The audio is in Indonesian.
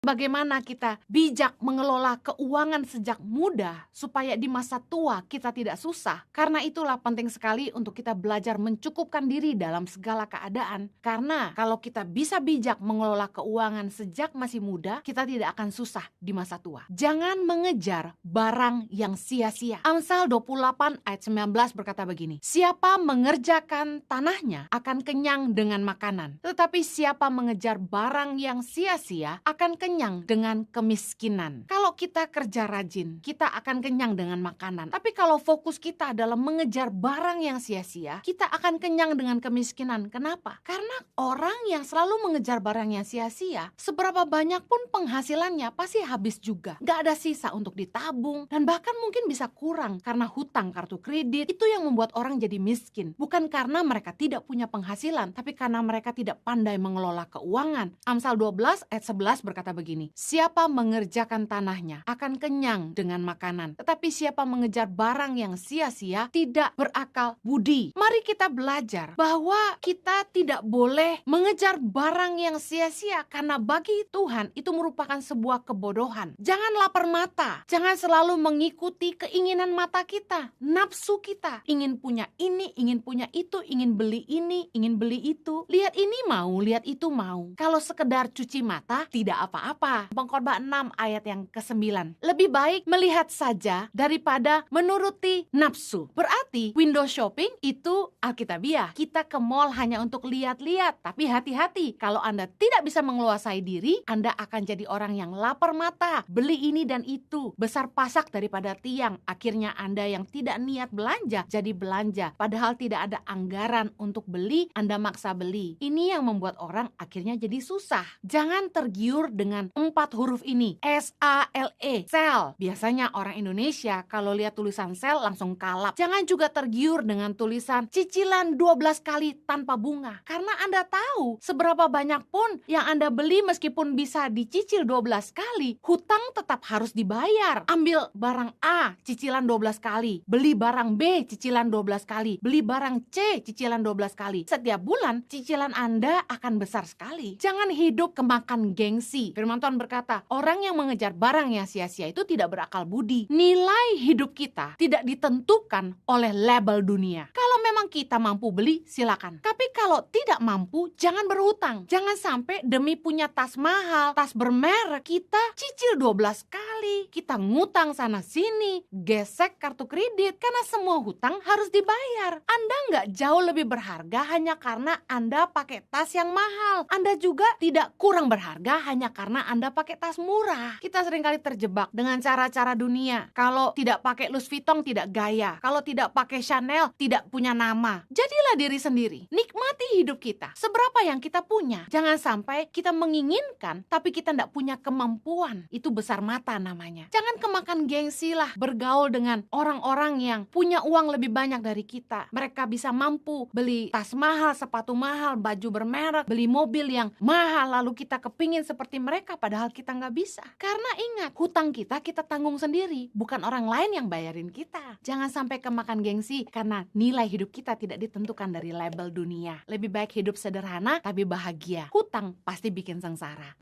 Bagaimana kita bijak mengelola keuangan sejak muda supaya di masa tua kita tidak susah. Karena itulah penting sekali untuk kita belajar mencukupkan diri dalam segala keadaan. Karena kalau kita bisa bijak mengelola keuangan sejak masih muda, kita tidak akan susah di masa tua. Jangan mengejar barang yang sia-sia. Amsal 28 ayat 19 berkata begini, siapa mengerjakan tanahnya akan kenyang dengan makanan, tetapi siapa mengejar barang yang sia-sia akan kenyang dengan kemiskinan. Kalau kita kerja rajin, kita akan kenyang dengan makanan. Tapi kalau fokus kita adalah mengejar barang yang sia-sia, kita akan kenyang dengan kemiskinan. Kenapa? Karena orang yang selalu mengejar barang yang sia-sia, seberapa banyak pun penghasilannya pasti habis juga. Gak ada sisa untuk ditabung, dan bahkan mungkin bisa kurang karena hutang kartu kredit. Itu yang membuat orang jadi miskin. Bukan karena mereka tidak punya penghasilan, tapi karena mereka tidak pandai mengelola keuangan. Amsal 12 ayat 11 berkata begini, siapa mengerjakan tanahnya akan kenyang dengan makanan, tetapi siapa mengejar barang yang sia-sia tidak berakal budi. Mari kita belajar bahwa kita tidak boleh mengejar barang yang sia-sia, karena bagi Tuhan itu merupakan sebuah kebodohan. Jangan lapar mata, jangan selalu mengikuti keinginan mata kita, nafsu kita, ingin punya ini, ingin punya itu, ingin beli ini, ingin beli itu, lihat ini mau, lihat itu mau. Kalau sekedar cuci mata tidak apa-apa. Pengkhotbah 6 ayat yang ke-9. Lebih baik melihat saja daripada menuruti nafsu. Berarti window shopping itu alkitabiah. Kita ke mall hanya untuk lihat-lihat. Tapi hati-hati, kalau Anda tidak bisa menguasai diri, Anda akan jadi orang yang lapar mata, beli ini dan itu, besar pasak daripada tiang. Akhirnya Anda yang tidak niat belanja jadi belanja, padahal tidak ada anggaran untuk beli, Anda maksa beli. Ini yang membuat orang akhirnya jadi susah. Jangan tergiur dengan 4 huruf ini, S-A-L-E, sell. Biasanya orang Indonesia kalau lihat tulisan sell langsung kalap. Jangan juga tergiur dengan tulisan cicilan 12 kali tanpa bunga. Karena Anda tahu seberapa banyak pun yang Anda beli meskipun bisa dicicil 12 kali, hutang tetap harus dibayar. Ambil barang A, cicilan 12 kali. Beli barang B, cicilan 12 kali. Beli barang C, cicilan 12 kali. Setiap bulan, cicilan Anda akan besar sekali. Jangan hidup kemakan gengsi. Firman Tuhan berkata, orang yang mengejar barang yang sia-sia itu tidak berakal budi. Nilai hidup kita tidak ditentukan oleh label dunia. Kalau memang kita mampu beli, silakan. Tapi kalau tidak mampu, jangan berhutang. Jangan sampai demi punya tas mahal, tas bermerek, kita cicil 12 kali. Kita ngutang sana sini, gesek kartu kredit, karena semua hutang harus dibayar. Anda nggak jauh lebih berharga hanya karena Anda pakai tas yang mahal. Anda juga tidak kurang berharga hanya karena Anda pakai tas murah. Kita seringkali terjebak dengan cara-cara dunia. Kalau tidak pakai Louis Vuitton tidak gaya. Kalau tidak pakai Chanel tidak punya nama. Jadilah diri sendiri. Nikmati hidup kita. Seberapa yang kita punya. Jangan sampai kita menginginkan tapi kita tidak punya kemampuan. Itu besar mata namanya. Jangan kemakan gengsi lah bergaul dengan orang-orang yang punya uang lebih banyak dari kita. Mereka bisa mampu beli tas mahal, sepatu mahal, baju bermerek, beli mobil yang mahal, lalu kita kepingin seperti mereka padahal kita nggak bisa. Karena ingat, hutang kita tanggung sendiri, bukan orang lain yang bayarin kita. Jangan sampai kemakan gengsi karena nilai hidup kita tidak ditentukan dari label dunia. Lebih baik hidup sederhana tapi bahagia. Hutang pasti bikin sengsara.